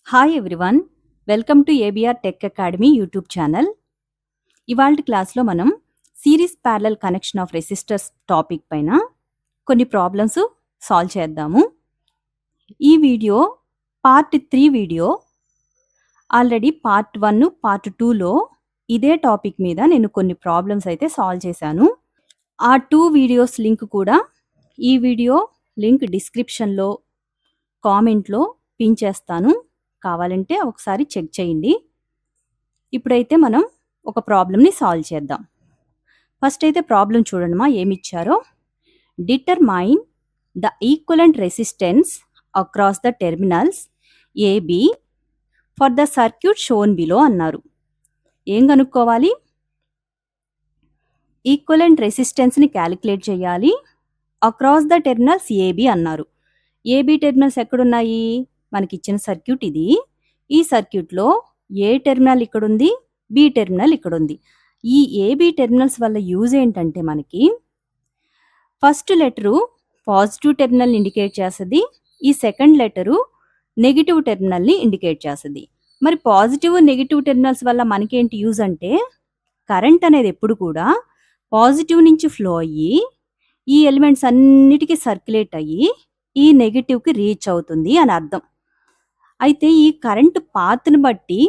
Hi everyone, welcome to ABR tech academy YouTube channel. ఇవాల్టి క్లాస్లో మనం series parallel connection of resistors topic పైన కొన్ని ప్రాబ్లమ్స్ సాల్వ్ చేద్దాము. ఈ video part 3 video. Already part 1, part 2లో ఇదే టాపిక్ మీద నేను కొన్ని ప్రాబ్లమ్స్ అయితే సాల్వ్ చేశాను. ఆ 2 వీడియోస్ లింక్ కూడా ఈ వీడియో లింక్ డిస్క్రిప్షన్లో కామెంట్లో పిన్ చేస్తాను, కావాలంటే ఒకసారి చెక్ చేయండి. ఇప్పుడైతే మనం ఒక ప్రాబ్లమ్ని సాల్వ్ చేద్దాం. ఫస్ట్ అయితే ప్రాబ్లం చూడండిమా ఏమిచ్చారో. Determine the equivalent resistance across the terminals AB for the circuit shown below అన్నారు. ఏం కనుక్కోవాలి? ఈక్వలెంట్ రెసిస్టెన్స్ని క్యాలిక్యులేట్ చేయాలి. అక్రాస్ ద టెర్మినల్స్ ఏబి అన్నారు. ఏబి టెర్మినల్స్ ఎక్కడున్నాయి? మనకి ఇచ్చిన సర్క్యూట్ ఇది. ఈ సర్క్యూట్లో ఏ టెర్మినల్ ఇక్కడుంది, బి టెర్మినల్ ఇక్కడుంది. ఈ ఏబి టెర్మినల్స్ వల్ల యూజ్ ఏంటంటే మనకి first letter positive terminal indicate చేస్తుంది, ఈ సెకండ్ లెటరు నెగిటివ్ టెర్మినల్ని ఇండికేట్ చేస్తుంది. మరి పాజిటివ్ నెగిటివ్ టెర్మినల్స్ వల్ల మనకేంటి యూజ్ అంటే, కరెంట్ అనేది ఎప్పుడు కూడా పాజిటివ్ నుంచి ఫ్లో అయ్యి ఈ ఎలిమెంట్స్ అన్నిటికీ సర్క్యులేట్ అయ్యి ఈ నెగిటివ్కి రీచ్ అవుతుంది అని అర్థం. అయితే ఈ కరెంటు పాత్ని బట్టి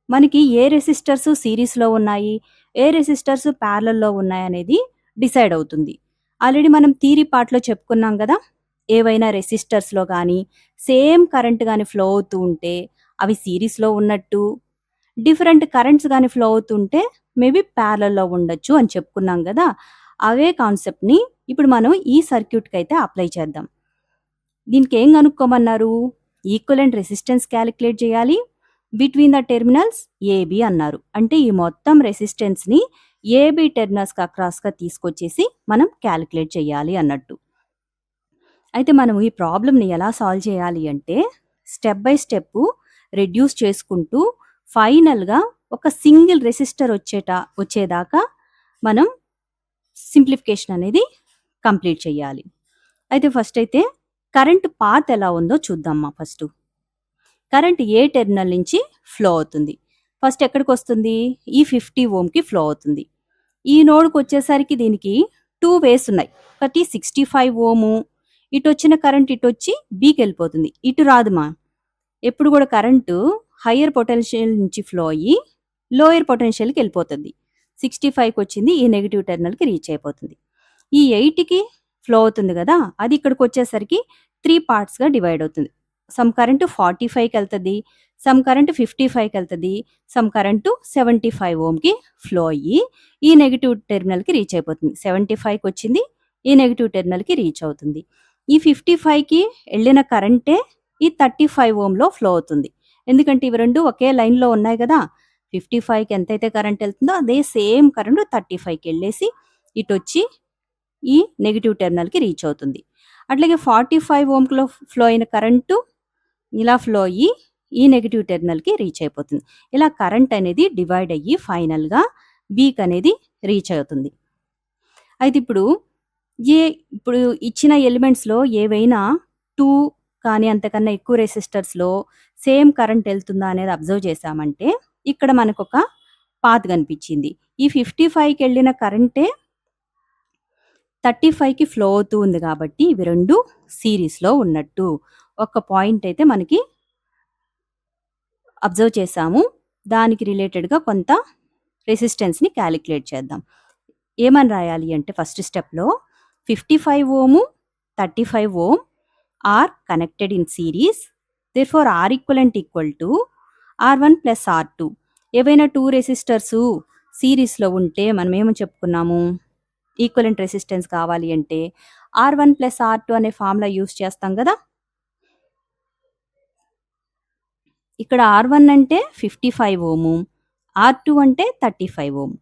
మనకి ఏ రెసిస్టర్స్ సిరీస్లో ఉన్నాయి, ఏ రెసిస్టర్స్ ప్యారలల్లో ఉన్నాయి అనేది డిసైడ్ అవుతుంది. ఆల్రెడీ మనం థియరీ పార్ట్లో చెప్పుకున్నాం కదా, ఏవైనా రెసిస్టర్స్లో కానీ సేమ్ కరెంట్ కానీ ఫ్లో అవుతూ ఉంటే అవి సిరీస్లో ఉన్నట్టు, డిఫరెంట్ కరెంట్స్ కానీ ఫ్లో అవుతుంటే మేబీ ప్యారలల్లో ఉండొచ్చు అని చెప్పుకున్నాం కదా. అవే కాన్సెప్ట్ని ఇప్పుడు మనం ఈ సర్క్యూట్కి అయితే అప్లై చేద్దాం. దీనికి ఏం కనుక్కోమన్నారు? ఈక్వలెంట్ రెసిస్టెన్స్ క్యాలిక్యులేట్ చేయాలి బిట్వీన్ ద టెర్మినల్స్ ఏబి అన్నారు. అంటే ఈ మొత్తం రెసిస్టెన్స్ని ఏబి టెర్మినల్స్కి అక్రాస్గా తీసుకొచ్చేసి మనం క్యాలిక్యులేట్ చేయాలి అన్నట్టు. అయితే మనం ఈ ప్రాబ్లమ్ని ఎలా సాల్వ్ చేయాలి అంటే, స్టెప్ బై స్టెప్ రెడ్యూస్ చేసుకుంటూ ఫైనల్గా ఒక సింగిల్ రెసిస్టర్ వచ్చేదాకా మనం సింప్లిఫికేషన్ అనేది కంప్లీట్ చేయాలి. అయితే ఫస్ట్ అయితే కరెంట్ పాత్ ఎలా ఉందో చూద్దామా. ఫస్ట్ కరెంట్ ఏ టెర్మినల్ నుంచి ఫ్లో అవుతుంది? ఫస్ట్ ఎక్కడికి వస్తుంది? ఈ 50 ఓమ్కి ఫ్లో అవుతుంది. ఈ నోడ్కి వచ్చేసరికి దీనికి 2 వేస్ ఉన్నాయి. ఒకటి 65 ఓము, ఇటు వచ్చిన కరెంట్ ఇటు వచ్చి బీకి వెళ్ళిపోతుంది. ఇటు రాదుమా. ఎప్పుడు కూడా కరెంటు హయ్యర్ పొటెన్షియల్ నుంచి ఫ్లో అయ్యి లోయర్ పొటెన్షియల్కి వెళ్ళిపోతుంది. 65కి వచ్చింది, ఈ నెగిటివ్ టెర్మినల్కి రీచ్ అయిపోతుంది. ఈ 8కి ఫ్లో అవుతుంది కదా, అది ఇక్కడికి వచ్చేసరికి 3 పార్ట్స్గా డివైడ్ అవుతుంది. సమ్ కరెంటు 45కి వెళ్తుంది, సమ్ కరెంటు 55కి వెళ్తుంది, సమ్ కరెంటు 75 ఓమ్కి ఫ్లో అయ్యి ఈ నెగిటివ్ టెర్మినల్కి రీచ్ అయిపోతుంది. 75కి వచ్చింది, ఈ నెగిటివ్ టెర్మినల్కి రీచ్ అవుతుంది. ఈ 55కి వెళ్ళిన కరెంటే ఈ 35 ఓమ్లో ఫ్లో అవుతుంది. ఎందుకంటే ఇవి రెండు ఒకే లైన్లో ఉన్నాయి కదా. 55కి ఎంతైతే కరెంట్ వెళ్తుందో అదే సేమ్ కరెంటు 35కి వెళ్ళేసి ఇటు వచ్చి ఈ నెగిటివ్ టెర్మినల్కి రీచ్ అవుతుంది. అట్లాగే 45 ఓమ్లో ఫ్లో అయిన కరెంటు ఇలా ఫ్లో అయ్యి ఈ నెగిటివ్ టెర్మినల్కి రీచ్ అయిపోతుంది. ఇలా కరెంట్ అనేది డివైడ్ అయ్యి ఫైనల్గా బీక్ అనేది రీచ్ అవుతుంది. అయితే ఇప్పుడు ఇచ్చిన ఎలిమెంట్స్లో ఏవైనా 2 కానీ అంతకన్నా ఎక్కువ రెసిస్టర్స్లో సేమ్ కరెంట్ వెళ్తుందా అనేది అబ్జర్వ్ చేశామంటే ఇక్కడ మనకు ఒక పాత్ కనిపించింది. ఈ 55కి వెళ్ళిన కరెంటే 35కి ఫ్లో అవుతూ ఉంది కాబట్టి ఇవి రెండు సిరీస్లో ఉన్నట్టు ఒక పాయింట్ అయితే మనకి అబ్జర్వ్ చేసాము. దానికి రిలేటెడ్గా కొంత రెసిస్టెన్స్ని క్యాలిక్యులేట్ చేద్దాం. ఏమని రాయాలి అంటే ఫస్ట్ స్టెప్లో 55 ohm 35 ohm are connected in series, therefore R equivalent equal to R1 plus R2. ఏవైనా 2 రెసిస్టర్సు సిరీస్లో ఉంటే మనం ఏమని చెప్పుకున్నాము? ఈక్వలెంట్ రెసిస్టెన్స్ కావాలి అంటే R1 ప్లస్ R2 అనే ఫార్ములా యూస్ చేస్తాం కదా. ఇక్కడ R1 అంటే 55 ఓము, R2 అంటే 35 ఓము.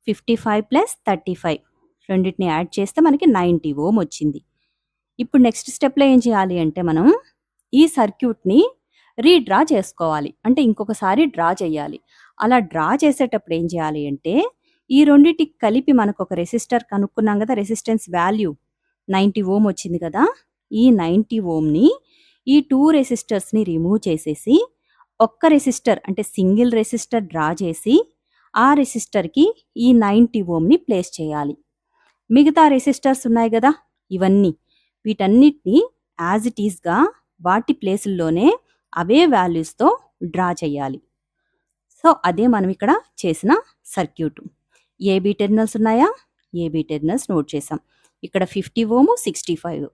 55 ప్లస్ 35 రెండింటిని యాడ్ చేస్తే మనకి 90 ఓమ్ వచ్చింది. ఇప్పుడు నెక్స్ట్ స్టెప్లో ఏం చేయాలి అంటే మనం ఈ సర్క్యూట్ని రీడ్రా చేసుకోవాలి, అంటే ఇంకొకసారి డ్రా చేయాలి. అలా డ్రా చేసేటప్పుడు ఏం చేయాలి అంటే ఈ రెండింటికి కలిపి మనకు ఒక రెసిస్టర్ కనుక్కున్నాం కదా, రెసిస్టెన్స్ వాల్యూ 90 ఓమ్ వచ్చింది కదా. ఈ 90 ఓమ్ని ఈ 2 రెసిస్టర్స్ని రిమూవ్ చేసేసి ఒక్క రెసిస్టర్ అంటే సింగిల్ రెసిస్టర్ డ్రా చేసి ఆ రెసిస్టర్కి ఈ 90 ఓమ్ని ప్లేస్ చేయాలి. మిగతా రెసిస్టర్స్ ఉన్నాయి కదా ఇవన్నీ, వీటన్నిటిని యాజ్ ఇట్ ఈస్గా వాటి ప్లేసుల్లోనే అవే వాల్యూస్తో డ్రా చేయాలి. సో అదే మనం ఇక్కడ చేసిన సర్క్యూట్. ఏబీ టెర్మినల్స్ ఉన్నాయా? ఏబీ టెర్మినల్స్ నోట్ చేసాం. ఇక్కడ 50 ఓమ్ 65,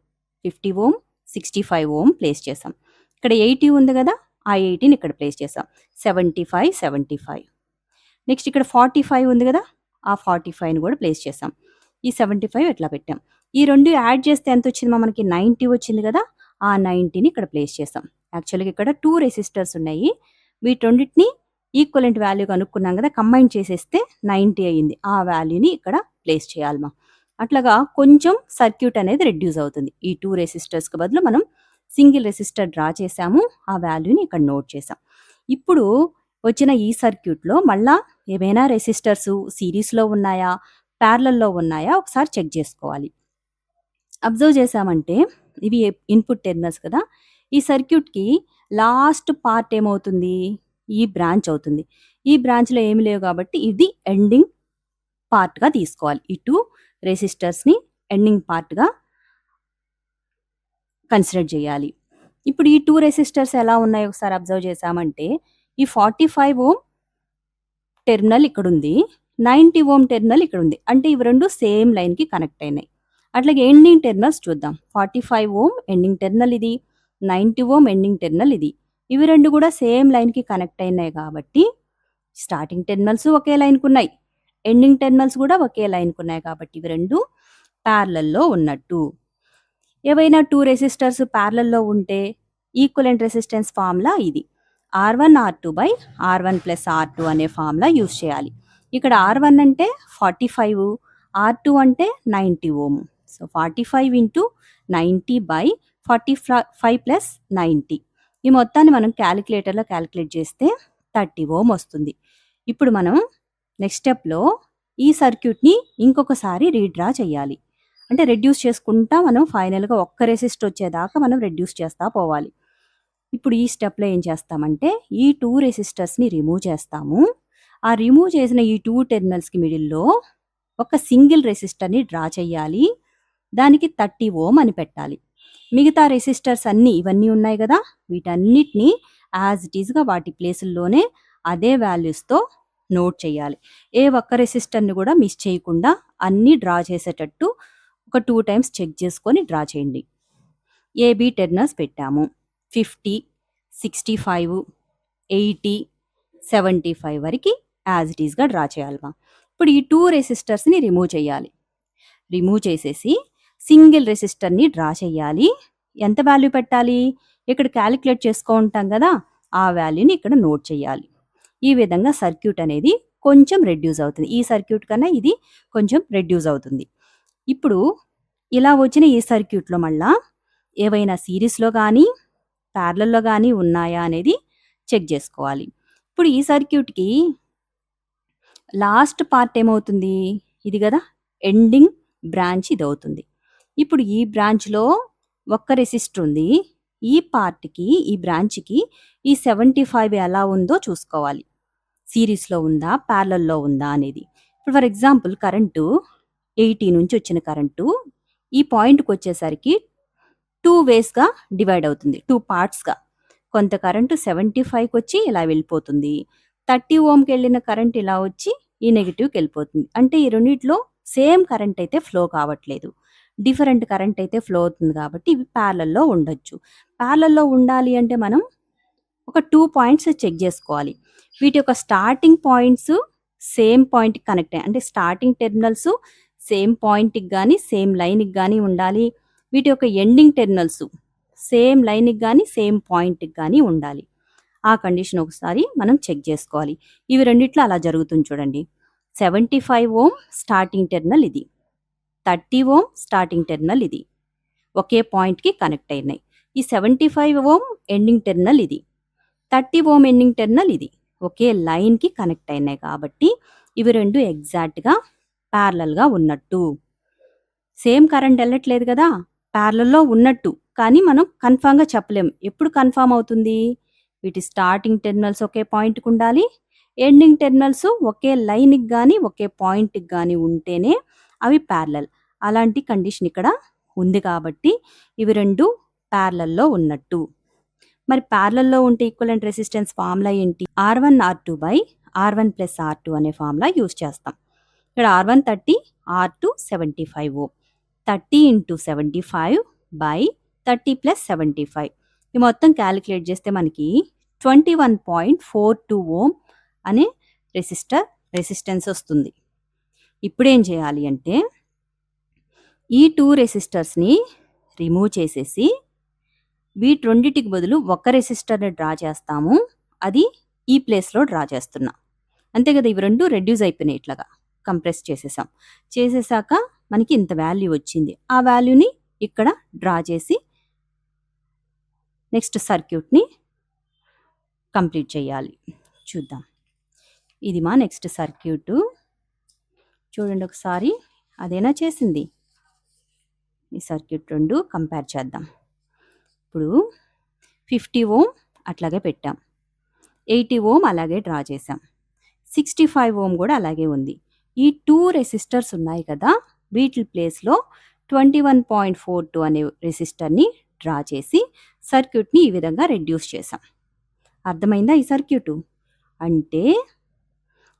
50 ఓమ్ 65 ఓమ్ ప్లేస్ చేసాం. ఇక్కడ 80 ఉంది కదా, ఆ 80ని ఇక్కడ ప్లేస్ చేసాం. 75 75. నెక్స్ట్ ఇక్కడ 45 ఉంది కదా, ఆ 45ని కూడా ప్లేస్ చేసాం. ఈ 75 ఎట్లా పెట్టాం. ఈ రెండు యాడ్ చేస్తే ఎంత వచ్చింది మనకి? 90 వచ్చింది కదా, ఆ 90ని ఇక్కడ ప్లేస్ చేసాం. యాక్చువల్గా ఇక్కడ 2 రెసిస్టర్స్ ఉన్నాయి, వీటన్నిటిని ఈక్వలెంట్ వాల్యూ కనుక్కున్నాం కదా, కంబైన్ చేసేస్తే 90 అయ్యింది. ఆ వాల్యూని ఇక్కడ ప్లేస్ చేయాలి. అట్లాగా కొంచెం సర్క్యూట్ అనేది రెడ్యూస్ అవుతుంది. ఈ 2 రెసిస్టర్స్కి బదులు మనం సింగిల్ రెసిస్టర్ డ్రా చేసాము, ఆ వాల్యూని ఇక్కడ నోట్ చేసాం. ఇప్పుడు వచ్చిన ఈ సర్క్యూట్లో మళ్ళా ఏమైనా రెసిస్టర్స్ సిరీస్లో ఉన్నాయా, ప్యారలల్లో ఉన్నాయా ఒకసారి చెక్ చేసుకోవాలి. అబ్జర్వ్ చేసామంటే ఇవి ఇన్పుట్ టెర్మినల్స్ కదా, ఈ సర్క్యూట్కి లాస్ట్ పార్ట్ ఏమవుతుంది? ఈ బ్రాంచ్ అవుతుంది. ఈ బ్రాంచ్లో ఏమి లేవు కాబట్టి ఇది ఎండింగ్ పార్ట్గా తీసుకోవాలి. ఈ 2 రెసిస్టర్స్ని ఎండింగ్ పార్ట్గా కన్సిడర్ చేయాలి. ఇప్పుడు ఈ 2 రెసిస్టర్స్ ఎలా ఉన్నాయో ఒకసారి అబ్జర్వ్ చేసామంటే ఈ 45 ఓమ్ టెర్మినల్ ఇక్కడ ఉంది, 90 ఓమ్ టెర్మినల్ ఇక్కడ ఉంది. అంటే ఇవి రెండు సేమ్ లైన్కి కనెక్ట్ అయినాయి. అట్లాగే ఎండింగ్ టెర్మినల్స్ చూద్దాం. 45 ఓమ్ ఎండింగ్ టెర్మినల్ ఇది, 90 ఓమ్ ఎండింగ్ టెర్మినల్ ఇది. ఇవి రెండు కూడా సేమ్ లైన్కి కనెక్ట్ అయినాయి కాబట్టి స్టార్టింగ్ టెర్మినల్స్ ఒకే లైన్కి ఉన్నాయి, ఎండింగ్ టెర్మినల్స్ కూడా ఒకే లైన్కి ఉన్నాయి కాబట్టి ఇవి రెండు ప్యారలల్లో ఉన్నట్టు. ఏవైనా 2 రెసిస్టర్స్ ప్యారలల్లో ఉంటే ఈక్వలెంట్ రెసిస్టెన్స్ ఫార్ములా ఇది, R1 R2 by R1 plus R2 అనే ఫార్ములా యూజ్ చేయాలి. ఇక్కడ R1 అంటే 45, R2 అంటే 90 ohm. So 45 into 90 by 45 plus 90. ఈ మొత్తాన్ని మనం క్యాలిక్యులేటర్లో క్యాలిక్యులేట్ చేస్తే 30 ఓమ్ వస్తుంది. ఇప్పుడు మనం నెక్స్ట్ స్టెప్లో ఈ సర్క్యూట్ని ఇంకొకసారి రీడ్రా చేయాలి. అంటే రెడ్యూస్ చేసుకుంటా మనం ఫైనల్గా ఒక్క రెసిస్టర్ వచ్చేదాకా మనం రెడ్యూస్ చేస్తూ పోవాలి. ఇప్పుడు ఈ స్టెప్లో ఏం చేస్తామంటే ఈ 2 రెసిస్టర్స్ని రిమూవ్ చేస్తాము. ఆ రిమూవ్ చేసిన ఈ 2 టెర్మినల్స్కి మిడిల్లో ఒక సింగిల్ రెసిస్టర్ని డ్రా చేయాలి, దానికి 30 ఓమ్ అని పెట్టాలి. మిగతా రెసిస్టర్స్ అన్నీ ఇవన్నీ ఉన్నాయి కదా, వీటన్నిటిని యాజ్ ఇట్ ఈస్గా వాటి ప్లేసుల్లోనే అదే వాల్యూస్తో నోట్ చేయాలి. ఏ ఒక్క రెసిస్టర్ని కూడా మిస్ చేయకుండా అన్నీ డ్రా చేసేటట్టు ఒక 2 టైమ్స్ చెక్ చేసుకొని డ్రా చేయండి. ఏబీ టెర్మినల్స్ పెట్టాము. 50, 65, 80, 75 వరకు యాజ్ ఇట్ ఈస్గా డ్రా చేయాలి. ఇప్పుడు ఈ 2 రెసిస్టర్స్ని రిమూవ్ చేయాలి. రిమూవ్ చేసేసి సింగిల్ రెసిస్టర్ని డ్రా చేయాలి. ఎంత వాల్యూ పెట్టాలి? ఇక్కడ క్యాలిక్యులేట్ చేసుకుంటాం కదా, ఆ వాల్యూని ఇక్కడ నోట్ చేయాలి. ఈ విధంగా సర్క్యూట్ అనేది కొంచెం రెడ్యూస్ అవుతుంది. ఈ సర్క్యూట్ కన్నా ఇది కొంచెం రెడ్యూస్ అవుతుంది. ఇప్పుడు ఇలా వచ్చిన ఈ సర్క్యూట్లో మళ్ళా ఏవైనా సిరీస్లో కానీ ప్యారలల్లో కానీ ఉన్నాయా అనేది చెక్ చేసుకోవాలి. ఇప్పుడు ఈ సర్క్యూట్కి లాస్ట్ పార్ట్ ఏమవుతుంది? ఇది కదా ఎండింగ్ బ్రాంచ్ ఇది అవుతుంది. ఇప్పుడు ఈ బ్రాంచ్లో ఒక్క రెసిస్టర్ ఉంది. ఈ పార్ట్కి ఈ బ్రాంచ్కి ఈ 75 ఎలా ఉందో చూసుకోవాలి. సిరీస్లో ఉందా ప్యారలల్లో ఉందా అనేది. ఇప్పుడు ఫర్ ఎగ్జాంపుల్ కరెంటు 80 నుంచి వచ్చిన కరెంటు ఈ పాయింట్కి వచ్చేసరికి 2 వేస్గా డివైడ్ అవుతుంది, 2 పార్ట్స్గా. కొంత కరెంటు 75కి వచ్చి ఇలా వెళ్ళిపోతుంది, 30 ఓమ్కి వెళ్ళిన కరెంట్ ఇలా వచ్చి ఈ నెగిటివ్కి వెళ్ళిపోతుంది. అంటే ఈ రెండిట్లో సేమ్ కరెంట్ అయితే ఫ్లో కావట్లేదు, డిఫరెంట్ కరెంట్ అయితే ఫ్లో అవుతుంది కాబట్టి ఇవి ప్యారలల్లో ఉండొచ్చు. ప్యారలల్లో ఉండాలి అంటే మనం ఒక 2 పాయింట్స్ చెక్ చేసుకోవాలి. వీటి యొక్క స్టార్టింగ్ పాయింట్స్ సేమ్ పాయింట్కి కనెక్ట్ అయ్యాయి, అంటే స్టార్టింగ్ టెర్మినల్స్ సేమ్ పాయింట్కి కానీ సేమ్ లైన్కి కానీ ఉండాలి. వీటి యొక్క ఎండింగ్ టెర్మినల్స్ సేమ్ లైన్కి కానీ సేమ్ పాయింట్కి కానీ ఉండాలి. ఆ కండిషన్ ఒకసారి మనం చెక్ చేసుకోవాలి. ఇవి రెండిట్లో అలా జరుగుతుంది చూడండి. 75 ఓమ్ స్టార్టింగ్ టెర్మినల్ ఇది, 30 ఓమ్ స్టార్టింగ్ టెర్మినల్ ఇది, ఒకే పాయింట్కి కనెక్ట్ అయినాయి. ఈ 75 ఓమ్ ఎండింగ్ టెర్మినల్ ఇది, 30 ఓమ్ ఎండింగ్ టెర్మినల్ ఇది, ఒకే లైన్కి కనెక్ట్ అయినాయి కాబట్టి ఇవి రెండు ఎగ్జాక్ట్గా ప్యారలల్గా ఉన్నట్టు. సేమ్ కరెంట్ వెళ్ళట్లేదు కదా, ప్యారలల్లో ఉన్నట్టు. కానీ మనం కన్ఫర్మ్‌గా చెప్పలేం. ఎప్పుడు కన్ఫర్మ్ అవుతుంది? వీటి స్టార్టింగ్ టెర్మినల్స్ ఒకే పాయింట్‌కి ఉండాలి. ఎండింగ్ టెర్మినల్స్ ఒకే లైన్‌కి గాని, ఒకే పాయింట్‌కి గాని ఉంటేనే అవి ప్యారలల్. అలాంటి కండిషన్ ఇక్కడ ఉంది కాబట్టి ఇవి 2 ప్యారలల్‌లో ఉన్నట్టు. మరి ప్యారలల్‌లో ఉంటే ఈక్వివలెంట్ రెసిస్టెన్స్ ఫార్ములా ఏంటి? R1 R2 by R1 plus R2 అనే ఫార్ములా యూజ్ చేస్తాం. ఇక్కడ R1 30, R2 75 Om. 30 into 75 by 30 plus 75 ఈ మొత్తం క్యాలిక్యులేట్ చేస్తే మనకి 21.42 ఓం అనే రెసిస్టెన్స్ వస్తుంది. ఇప్పుడేం చేయాలి అంటే ఈ 2 రెసిస్టర్స్ని రిమూవ్ చేసేసి వీటి రెండిటికి బదులు ఒక రెసిస్టర్ని డ్రా చేస్తాము. అది ఈ ప్లేస్లో డ్రా చేస్తున్నా. అంతే కదా, ఇవి రెండు రెడ్యూస్ అయిపోయినాయి, ఇట్లాగా కంప్రెస్ చేసేసాం. చేసేసాక మనకి ఇంత వాల్యూ వచ్చింది. ఆ వాల్యూని ఇక్కడ డ్రా చేసి నెక్స్ట్ సర్క్యూట్ని కంప్లీట్ చేయాలి. చూద్దాం. ఇది మా నెక్స్ట్ సర్క్యూటు. చూడండి ఒకసారి, అదేనా చేసింది. ఈ సర్క్యూట్ రెండు కంపేర్ చేద్దాం. ఇప్పుడు 50 ఓం అట్లాగే పెట్టాం, 80 ఓం అలాగే డ్రా చేసాం, 65 ఓం కూడా అలాగే ఉంది. ఈ 2 రెసిస్టర్స్ ఉన్నాయి కదా, వీటి ప్లేస్లో 21.42 అనే రెసిస్టర్ని డ్రా చేసి సర్క్యూట్ని ఈ విధంగా రెడ్యూస్ చేసాం. అర్థమైందా ఈ సర్క్యూటు? అంటే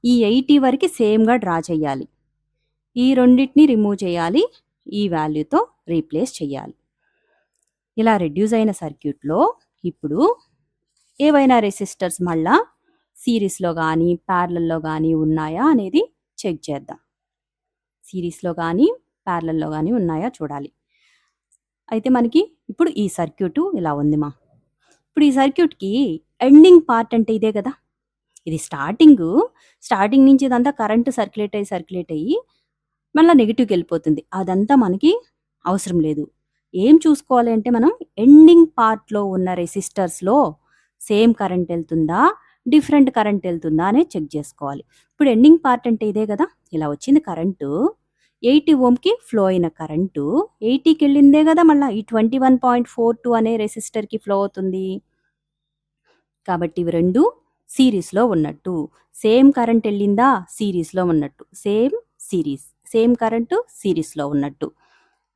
ఈ 80 వరకు సేమ్గా డ్రా చేయాలి, ఈ రెండింటిని రిమూవ్ చేయాలి, ఈ వాల్యూతో రీప్లేస్ చేయాలి. ఇలా రెడ్యూస్ అయిన సర్క్యూట్లో ఇప్పుడు ఏవైనా రెసిస్టర్స్ మళ్ళా సిరీస్లో కానీ ప్యారలల్లో కానీ ఉన్నాయా అనేది చెక్ చేద్దాం. సిరీస్లో కానీ ప్యారలల్లో కానీ ఉన్నాయా చూడాలి. అయితే మనకి ఇప్పుడు ఈ సర్క్యూటు ఇలా ఉంది మా. ఇప్పుడు ఈ సర్క్యూట్కి ఎండింగ్ పార్ట్ అంటే ఇదే కదా. ఇది స్టార్టింగ్ నుంచి ఇదంతా కరెంటు సర్క్యులేట్ అయ్యి మళ్ళీ నెగిటివ్కి వెళ్ళిపోతుంది. అదంతా మనకి అవసరం లేదు. ఏం చూసుకోవాలి అంటే మనం ఎండింగ్ పార్ట్లో ఉన్న రెసిస్టర్స్లో సేమ్ కరెంట్ వెళ్తుందా, డిఫరెంట్ కరెంట్ వెళ్తుందా అనేది చెక్ చేసుకోవాలి. ఇప్పుడు ఎండింగ్ పార్ట్ అంటే ఇదే కదా. ఇలా వచ్చింది కరెంటు, 80 ఓంకి ఫ్లో అయిన కరెంటు 80కి వెళ్ళిందే కదా, మళ్ళీ ఈ 21.42 అనే రెసిస్టర్కి ఫ్లో అవుతుంది. కాబట్టి ఇవి రెండు సిరీస్లో ఉన్నట్టు. సేమ్ కరెంట్ వెళ్ళిందా, సిరీస్లో ఉన్నట్టు. సేమ్ కరెంటు సిరీస్లో ఉన్నట్టు.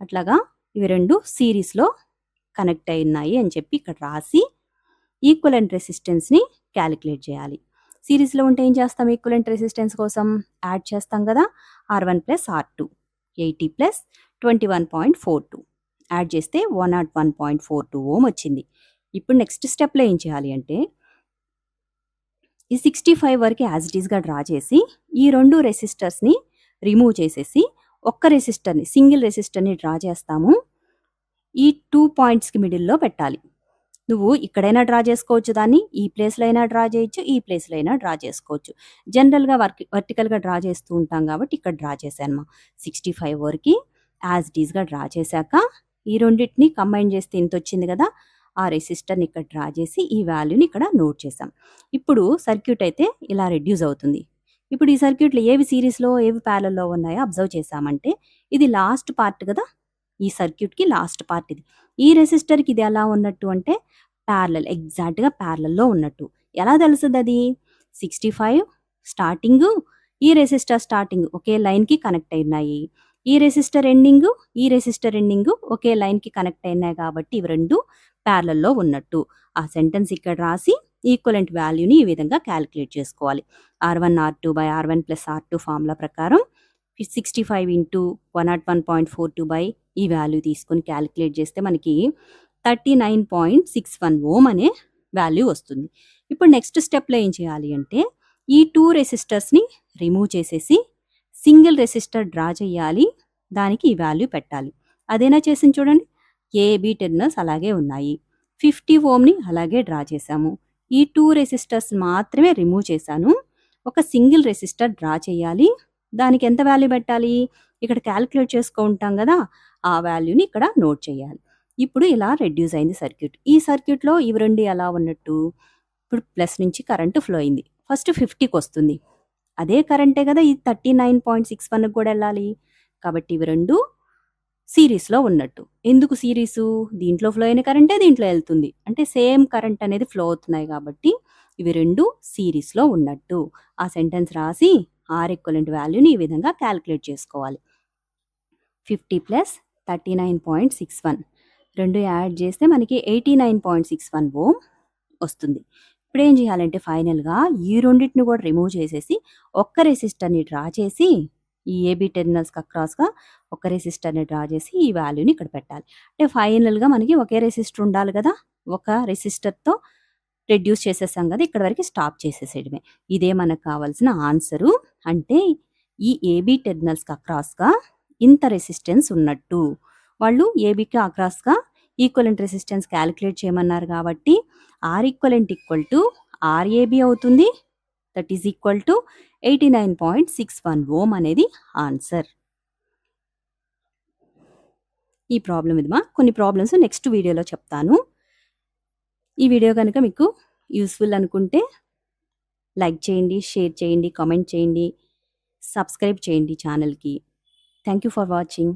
అట్లాగా ఇవి రెండు సిరీస్లో కనెక్ట్ అయి ఉన్నాయి అని చెప్పి ఇక్కడ రాసి ఈక్వలెంట్ రెసిస్టెన్స్ని క్యాలిక్యులేట్ చేయాలి. సిరీస్లో ఉంటే ఏం చేస్తాం? ఈక్వలెంట్ రెసిస్టెన్స్ కోసం యాడ్ చేస్తాం కదా. R1 plus R2 80 plus 21.42 add చేస్తే 101.42 ఓం వచ్చింది. ఇప్పుడు నెక్స్ట్ స్టెప్లో ఏం చేయాలి అంటే ఈ 65 వరకు యాజ్ ఇట్ ఈస్గా డ్రా చేసి ఈ రెండు రెసిస్టర్స్ని రిమూవ్ చేసేసి ఒక్క రెసిస్టర్ని, సింగిల్ రెసిస్టర్ని డ్రా చేస్తాము. ఈ 2 పాయింట్స్కి మిడిల్లో పెట్టాలి. నువ్వు ఇక్కడైనా డ్రా చేసుకోవచ్చు, దాన్ని ఈ ప్లేస్లో అయినా డ్రా చేయొచ్చు, ఈ ప్లేస్లో అయినా డ్రా చేసుకోవచ్చు. జనరల్గా వర్టికల్గా డ్రా చేస్తూ ఉంటాం కాబట్టి ఇక్కడ డ్రా చేశాను. 65 వరకు యాజ్ ఇట్ ఈస్గా డ్రా చేశాక ఈ రెండింటిని కంబైన్ చేస్తే ఇంత వచ్చింది కదా, ఆ రెసిస్టర్ని ఇక్కడ డ్రా చేసి ఈ వాల్యూని ఇక్కడ నోట్ చేసాం. ఇప్పుడు సర్క్యూట్ అయితే ఇలా రెడ్యూస్ అవుతుంది. ఇప్పుడు ఈ సర్క్యూట్లో ఏవి సిరీస్లో ఏవి ప్యారలల్లో ఉన్నాయో అబ్జర్వ్ చేసామంటే ఇది లాస్ట్ పార్ట్ కదా, ఈ సర్క్యూట్కి లాస్ట్ పార్ట్ ఇది. ఈ రెసిస్టర్కి ఇది ఎలా ఉన్నట్టు అంటే ప్యారలల్, ఎగ్జాక్ట్గా ప్యారలల్లో ఉన్నట్టు. ఎలా తెలుస్తుంది అది? 65 స్టార్టింగ్, ఈ రెసిస్టర్ స్టార్టింగ్ ఒకే లైన్కి కనెక్ట్ అయినాయి. ఈ రెసిస్టర్ ఎండింగ్ ఒకే లైన్కి కనెక్ట్ అయినాయి కాబట్టి ఇవి రెండు ప్యారలల్లో ఉన్నట్టు. ఆ సెంటెన్స్ ఇక్కడ రాసి ఈక్వలెంట్ వాల్యూని ఈ విధంగా క్యాలిక్యులేట్ చేసుకోవాలి. R1 R2 by R1 plus R2 formula ప్రకారం 65 ఇంటూ 101.42 బై ఈ వాల్యూ తీసుకొని క్యాలిక్యులేట్ చేస్తే మనకి 39.61 ఓం అనే వాల్యూ వస్తుంది. ఇప్పుడు నెక్స్ట్ స్టెప్లో ఏం చేయాలి అంటే ఈ 2 రెసిస్టర్స్ని రిమూవ్ చేసేసి సింగిల్ రెసిస్టర్ డ్రా చేయాలి, దానికి ఈ వాల్యూ పెట్టాలి. అదేనా చేసింది చూడండి. AB టెర్మినల్స్ అలాగే ఉన్నాయి. 50 ఓంని అలాగే డ్రా చేశాము. ఈ 2 రెసిస్టర్స్ మాత్రమే రిమూవ్ చేశాను. ఒక సింగిల్ రెసిస్టర్ డ్రా చేయాలి, దానికి ఎంత వాల్యూ పెట్టాలి ఇక్కడ క్యాలిక్యులేట్ చేసుకుంటాం కదా, ఆ వాల్యూని ఇక్కడ నోట్ చేయాలి. ఇప్పుడు ఇలా రెడ్యూస్ అయింది సర్క్యూట్. ఈ సర్క్యూట్లో ఇవి రెండు ఎలా ఉన్నట్టు, ఇప్పుడు ప్లస్ నుంచి కరెంటు ఫ్లో అయింది. ఫస్ట్ 50కి వస్తుంది, అదే కరెంటే కదా ఈ 39.61కి కూడా వెళ్ళాలి. కాబట్టి ఇవి రెండు సిరీస్‌లో ఉన్నట్టు. ఎందుకు సిరీసు? దీంట్లో ఫ్లో అయిన కరెంటే దీంట్లో ఎళ్తుంది. అంటే సేమ్ కరెంట్ అనేది ఫ్లో అవుతున్నాయి కాబట్టి ఇవి 2 సిరీస్‌లో ఉన్నట్టు. ఆ సెంటెన్స్ రాసి R ఈక్వలెంట్ వాల్యూని ఈ విధంగా కాలిక్యులేట్ చేసుకోవాలి. 50 ప్లస్ 39.61 2 యాడ్ చేస్తే మనకి 89.61 ఓం వస్తుంది. ఇప్పుడేం చేయాలంటే ఫైనల్‌గా ఈ రెండిటిని కూడా రిమూవ్ చేసేసి ఒక్క రెసిస్టర్‌ని డ్రా చేసి ఈ ఏబీ టెర్మినల్స్‌కి అక్రాస్‌గా ఒక రెసిస్టర్‌ని డ్రా చేసి ఈ వాల్యూని ఇక్కడ పెట్టాలి. అంటే ఫైనల్‌గా మనకి ఒకే రెసిస్టర్ ఉండాలి కదా! ఒక రెసిస్టర్‌తో రెడ్యూస్ చేసేసాం కదా! ఇక్కడ వరకు స్టాప్ చేసేసేయడమే. ఇదే మనకు కావాల్సిన ఆన్సరు. అంటే ఈ ఏబీ టెర్మినల్స్‌కి అక్రాస్‌గా ఇంత రెసిస్టెన్స్ ఉన్నట్టు. వాళ్ళు ఏబీకి అక్రాస్‌గా ఈక్వలెంట్ రెసిస్టెన్స్ కాలిక్యులేట్ చేయమన్నారు కాబట్టి R equivalent equal to RAB అవుతుంది. దట్ ఈజ్ ఈక్వల్ టు 89.61 ఓం అనేది ఆన్సర్. ఈ ప్రాబ్లం ఇదిమా. కొన్ని ప్రాబ్లమ్స్ నెక్స్ట్ వీడియోలో చెప్తాను. ఈ వీడియో కనుక మీకు యూస్‌ఫుల్ అనుకుంటే లైక్ చేయండి, షేర్ చేయండి, కామెంట్ చేయండి, సబ్స్క్రైబ్ చేయండి ఛానల్‌కి. Thank you for watching.